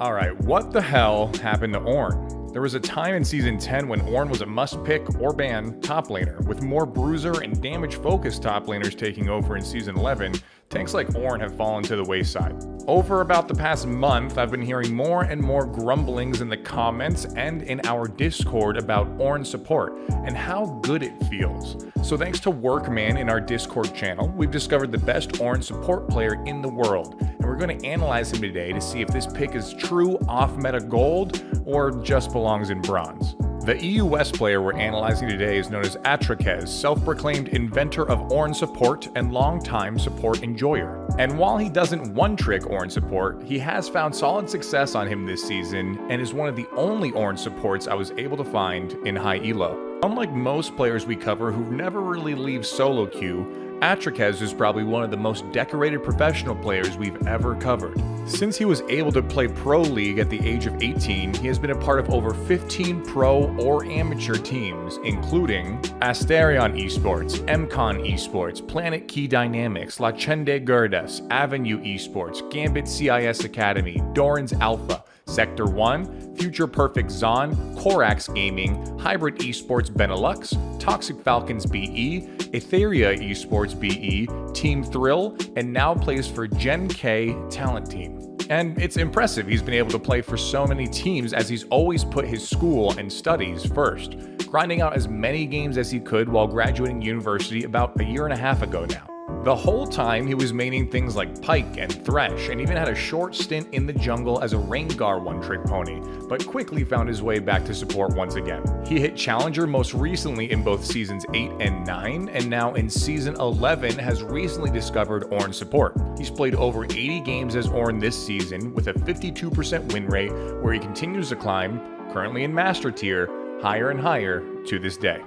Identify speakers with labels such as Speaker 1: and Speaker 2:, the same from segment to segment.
Speaker 1: Alright, what the hell happened to Ornn? There was a time in Season 10 when Ornn was a must-pick or ban top laner, with more bruiser and damage-focused top laners taking over in Season 11. Tanks like Ornn have fallen to the wayside. Over about the past month, I've been hearing more and more grumblings in the comments and in our Discord about Ornn Support and how good it feels. So thanks to Workman in our Discord channel, we've discovered the best Ornn Support player in the world, and we're going to analyze him today to see if this pick is true off-meta gold or just belongs in bronze. The EU West player we're analyzing today is known as Atrocez, self-proclaimed inventor of Ornn Support and longtime support enjoyer. And while he doesn't one-trick Ornn Support, he has found solid success on him this season and is one of the only Ornn Supports I was able to find in high elo. Unlike most players we cover who never really leave solo queue, Atrocez is probably one of the most decorated professional players we've ever covered. Since he was able to play Pro League at the age of 18, he has been a part of over 15 pro or amateur teams, including Asterion Esports, MCon Esports, Planet Key Dynamics, La Chende Gerdas, Avenue Esports, Gambit CIS Academy, Doran's Alpha, Sector 1, Future Perfect Zon, Corax Gaming, Hybrid Esports Benelux, Toxic Falcons BE, Etheria Esports BE, Team Thrill, and now plays for Gen K Talent Team. And it's impressive he's been able to play for so many teams as he's always put his school and studies first, grinding out as many games as he could while graduating university about a year and a half ago now. The whole time he was maining things like Pike and Thresh, and even had a short stint in the jungle as a Rengar one-trick pony, but quickly found his way back to support once again. He hit Challenger most recently in both Seasons 8 and 9, and now in Season 11 has recently discovered Ornn Support. He's played over 80 games as Ornn this season, with a 52% win rate, where he continues to climb, currently in Master Tier, higher and higher to this day.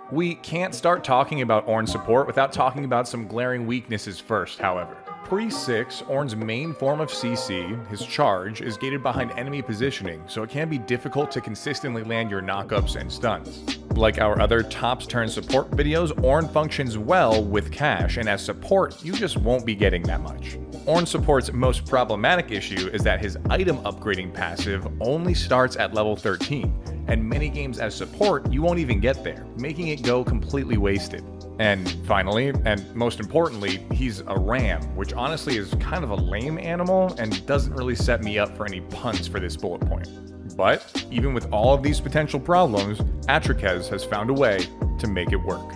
Speaker 1: We can't start talking about Ornn Support without talking about some glaring weaknesses first, however. Pre-6, Ornn's main form of CC, his charge, is gated behind enemy positioning, so it can be difficult to consistently land your knockups and stuns. Like our other tops turn support videos, Ornn functions well with cash, and as support, you just won't be getting that much. Ornn Support's most problematic issue is that his item upgrading passive only starts at level 13, and many games as support, you won't even get there, making it go completely wasted. And finally, and most importantly, he's a ram, which honestly is kind of a lame animal and doesn't really set me up for any punts for this bullet point. But even with all of these potential problems, Atrocez has found a way to make it work.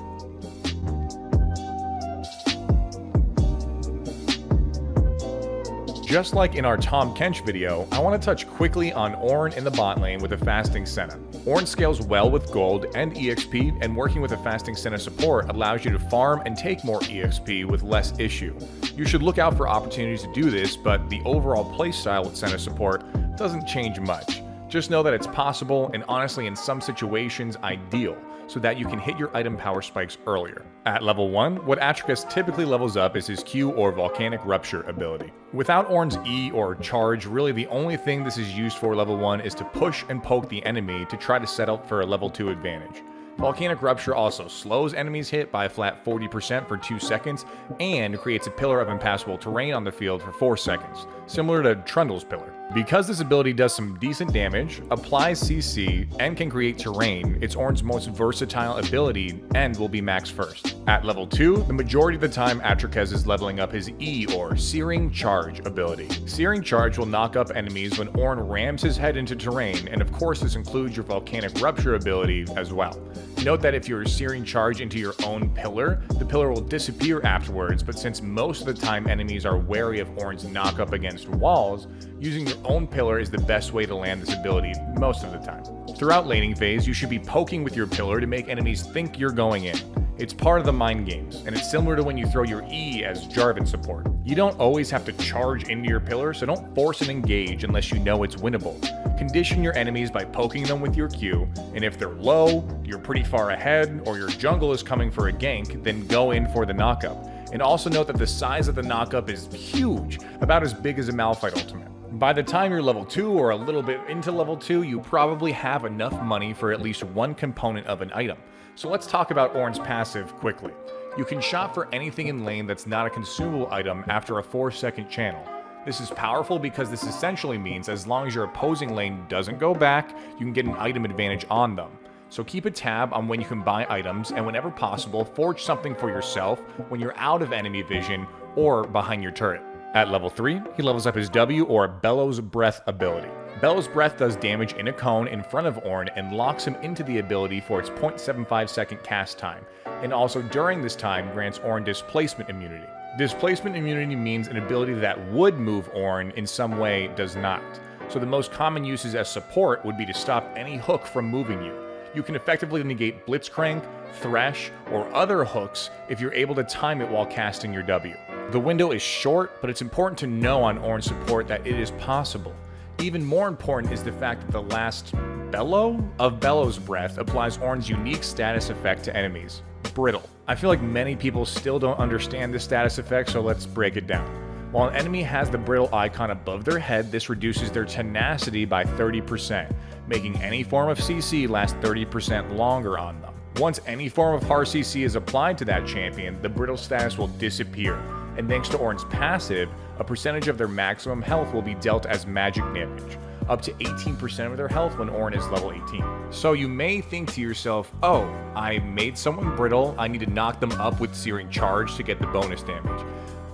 Speaker 1: Just like in our Tom Kench video, I want to touch quickly on Ornn in the bot lane with a fasting Senna. Ornn scales well with gold and EXP, and working with a fasting Senna support allows you to farm and take more EXP with less issue. You should look out for opportunities to do this, but the overall playstyle with Senna support doesn't change much. Just know that it's possible, and honestly in some situations ideal, so that you can hit your item power spikes earlier. At level 1, what Atrocez typically levels up is his Q or Volcanic Rupture ability. Without Ornn's E or Charge, really the only thing this is used for level 1 is to push and poke the enemy to try to set up for a level 2 advantage. Volcanic Rupture also slows enemies hit by a flat 40% for 2 seconds, and creates a pillar of impassable terrain on the field for 4 seconds, similar to Trundle's pillar. Because this ability does some decent damage, applies CC, and can create terrain, it's Ornn's most versatile ability and will be max first. At level 2, the majority of the time Atrocez is leveling up his E or Searing Charge ability. Searing Charge will knock up enemies when Ornn rams his head into terrain, and of course this includes your Volcanic Rupture ability as well. Note that if you're Searing Charge into your own pillar, the pillar will disappear afterwards, but since most of the time enemies are wary of Ornn's knockup against walls, using your own pillar is the best way to land this ability most of the time. Throughout laning phase, you should be poking with your pillar to make enemies think you're going in. It's part of the mind games, and it's similar to when you throw your E as Jarvan support. You don't always have to charge into your pillar, so don't force an engage unless you know it's winnable. Condition your enemies by poking them with your Q, and if they're low, you're pretty far ahead, or your jungle is coming for a gank, then go in for the knockup. And also note that the size of the knockup is huge, about as big as a Malphite ultimate. By the time you're level 2 or a little bit into level 2, you probably have enough money for at least one component of an item. So let's talk about Ornn's passive quickly. You can shop for anything in lane that's not a consumable item after a 4-second channel. This is powerful because this essentially means as long as your opposing lane doesn't go back, you can get an item advantage on them. So keep a tab on when you can buy items, and whenever possible, forge something for yourself when you're out of enemy vision or behind your turret. At level 3, he levels up his W or Bellows Breath ability. Bellows Breath does damage in a cone in front of Ornn and locks him into the ability for its 0.75 second cast time, and also during this time grants Ornn displacement immunity. Displacement immunity means an ability that would move Ornn in some way does not. So the most common uses as support would be to stop any hook from moving you. You can effectively negate Blitzcrank, Thresh, or other hooks if you're able to time it while casting your W. The window is short, but it's important to know on Ornn Support that it is possible. Even more important is the fact that the last bellow of Bellows Breath applies Ornn's unique status effect to enemies, Brittle. I feel like many people still don't understand this status effect, so let's break it down. While an enemy has the brittle icon above their head, this reduces their tenacity by 30%, making any form of CC last 30% longer on them. Once any form of hard CC is applied to that champion, the brittle status will disappear, and thanks to Ornn's passive, a percentage of their maximum health will be dealt as magic damage, up to 18% of their health when Ornn is level 18. So you may think to yourself, oh, I made someone brittle, I need to knock them up with Searing Charge to get the bonus damage.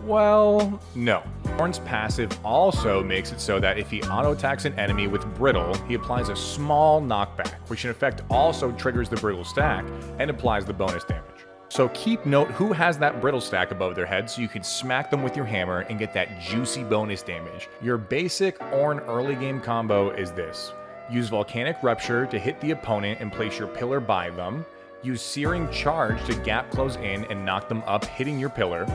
Speaker 1: Well, no. Ornn's passive also makes it so that if he auto-attacks an enemy with Brittle, he applies a small knockback, which in effect also triggers the Brittle stack and applies the bonus damage. So keep note who has that Brittle stack above their head so you can smack them with your hammer and get that juicy bonus damage. Your basic Ornn early game combo is this. Use Volcanic Rupture to hit the opponent and place your pillar by them. Use Searing Charge to gap close in and knock them up, hitting your pillar.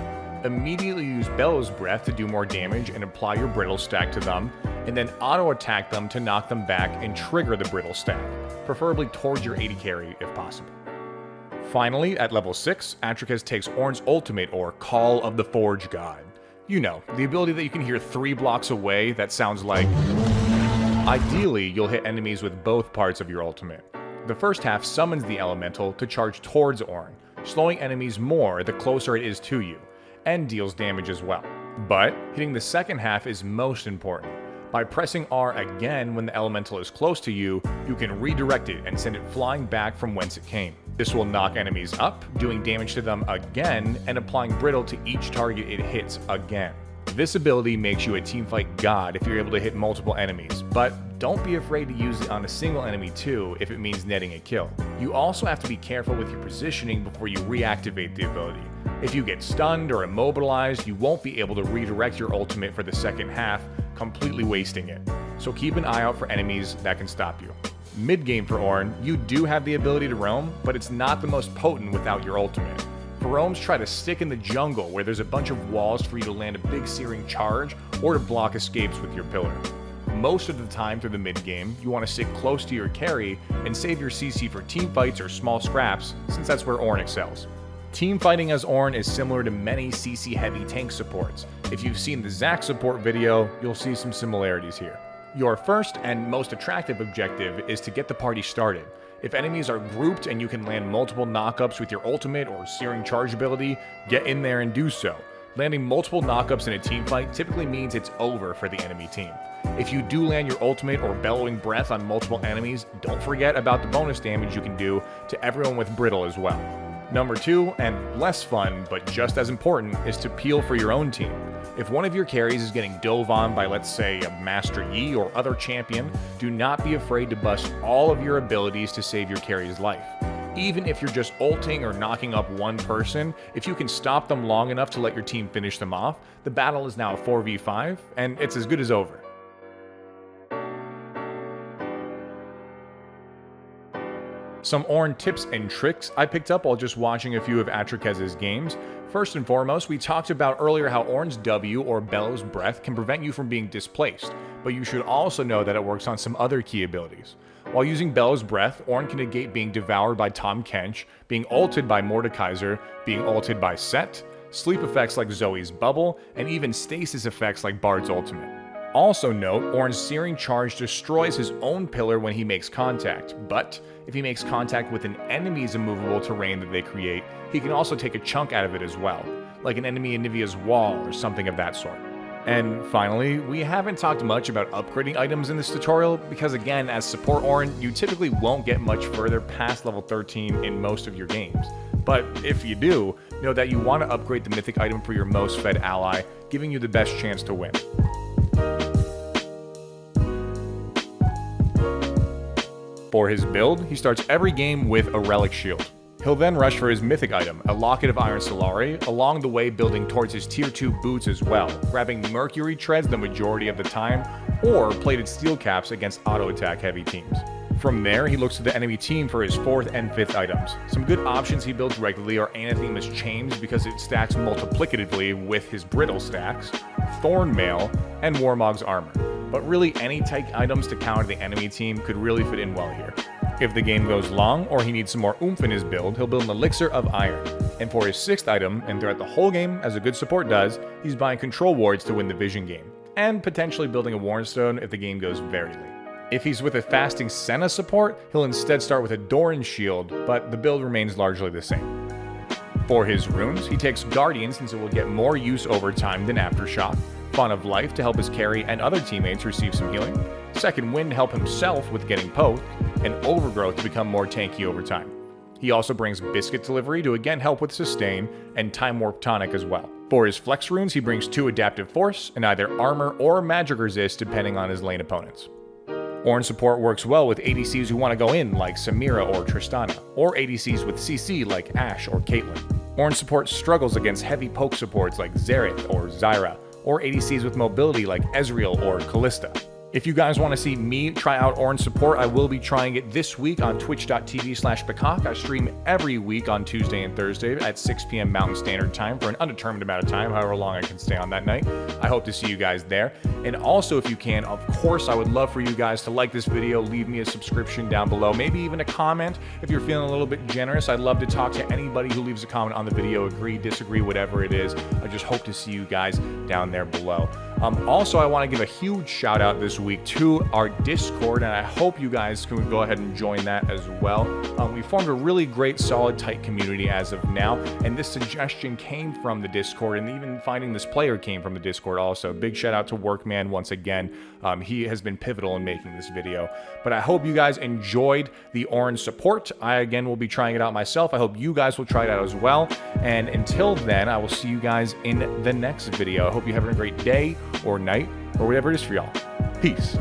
Speaker 1: Immediately use Bellows Breath to do more damage and apply your Brittle stack to them, and then auto-attack them to knock them back and trigger the Brittle stack, preferably towards your AD carry if possible. Finally, at level 6, Atrocez takes Ornn's ultimate or Call of the Forge God. You know, the ability that you can hear 3 blocks away that sounds like... Ideally, you'll hit enemies with both parts of your ultimate. The first half summons the elemental to charge towards Ornn, slowing enemies more the closer it is to you, and deals damage as well. But hitting the second half is most important. By pressing R again when the elemental is close to you, you can redirect it and send it flying back from whence it came. This will knock enemies up, doing damage to them again, and applying Brittle to each target it hits again. This ability makes you a teamfight god if you're able to hit multiple enemies, but don't be afraid to use it on a single enemy too if it means netting a kill. You also have to be careful with your positioning before you reactivate the ability. If you get stunned or immobilized, you won't be able to redirect your ultimate for the second half, completely wasting it. So keep an eye out for enemies that can stop you. Mid-game for Ornn, you do have the ability to roam, but it's not the most potent without your ultimate. For roams, try to stick in the jungle where there's a bunch of walls for you to land a big Searing Charge or to block escapes with your pillar. Most of the time through the mid-game, you want to stick close to your carry and save your CC for teamfights or small scraps, since that's where Ornn excels. Teamfighting as Ornn is similar to many CC-heavy tank supports. If you've seen the Zac support video, you'll see some similarities here. Your first and most attractive objective is to get the party started. If enemies are grouped and you can land multiple knockups with your ultimate or Searing Charge ability, get in there and do so. Landing multiple knockups in a teamfight typically means it's over for the enemy team. If you do land your ultimate or Bellowing Breath on multiple enemies, don't forget about the bonus damage you can do to everyone with Brittle as well. Number 2, and less fun, but just as important, is to peel for your own team. If one of your carries is getting dove on by, let's say, a Master Yi or other champion, do not be afraid to bust all of your abilities to save your carry's life. Even if you're just ulting or knocking up one person, if you can stop them long enough to let your team finish them off, the battle is now a 4v5, and it's as good as over. Some Ornn tips and tricks I picked up while just watching a few of Atrocez's games. First and foremost, we talked about earlier how Ornn's W or Bellows Breath can prevent you from being displaced, but you should also know that it works on some other key abilities. While using Bellows Breath, Ornn can negate being devoured by Tahm Kench, being ulted by Mordekaiser, being ulted by Set, sleep effects like Zoe's Bubble, and even stasis effects like Bard's Ultimate. Also note, Ornn's Searing Charge destroys his own pillar when he makes contact, but if he makes contact with an enemy's immovable terrain that they create, he can also take a chunk out of it as well, like an enemy in Nivea's wall or something of that sort. And finally, we haven't talked much about upgrading items in this tutorial because again, as support Ornn, you typically won't get much further past level 13 in most of your games. But if you do, know that you want to upgrade the mythic item for your most fed ally, giving you the best chance to win. For his build, he starts every game with a relic shield. He'll then rush for his mythic item, a locket of Iron Solari, along the way building towards his tier 2 boots as well, grabbing Mercury treads the majority of the time, or plated steel caps against auto attack heavy teams. From there, he looks to the enemy team for his 4th and 5th items. Some good options he builds regularly are Anathema's Chains because it stacks multiplicatively with his Brittle stacks, Thorn Mail, and Warmog's Armor. But really any tank items to counter the enemy team could really fit in well here. If the game goes long or he needs some more oomph in his build, he'll build an Elixir of Iron. And for his 6th item, and throughout the whole game, as a good support does, he's buying control wards to win the vision game, and potentially building a Warnstone if the game goes very late. If he's with a fasting Senna support, he'll instead start with a Doran shield, but the build remains largely the same. For his runes, he takes Guardian since it will get more use over time than Aftershock, Font of Life to help his carry and other teammates receive some healing, Second Wind to help himself with getting poked, and Overgrowth to become more tanky over time. He also brings Biscuit Delivery to again help with sustain, and Time Warp Tonic as well. For his flex runes, he brings 2 Adaptive Force and either Armor or Magic Resist depending on his lane opponents. Ornn Support works well with ADCs who want to go in like Samira or Tristana, or ADCs with CC like Ashe or Caitlyn. Ornn Support struggles against heavy poke supports like Xerath or Zyra, or ADCs with mobility like Ezreal or Callista. If you guys want to see me try out Ornn Support, I will be trying it this week on twitch.tv/BCawk. I stream every week on Tuesday and Thursday at 6 p.m. Mountain Standard Time for an undetermined amount of time, however long I can stay on that night. I hope to see you guys there. And also, if you can, of course, I would love for you guys to like this video, leave me a subscription down below, maybe even a comment if you're feeling a little bit generous. I'd love to talk to anybody who leaves a comment on the video, agree, disagree, whatever it is. I just hope to see you guys down there below. Also, I want to give a huge shout out this week to our Discord, and I hope you guys can go ahead and join that as well. We formed a really great, solid, tight community as of now, and this suggestion came from the Discord, and even finding this player came from the Discord also. Big shout out to Workman once again. He has been pivotal in making this video. But I hope you guys enjoyed the Ornn Support. I, again, will be trying it out myself. I hope you guys will try it out as well. And until then, I will see you guys in the next video. I hope you're having a great day or night or whatever it is for y'all. Peace.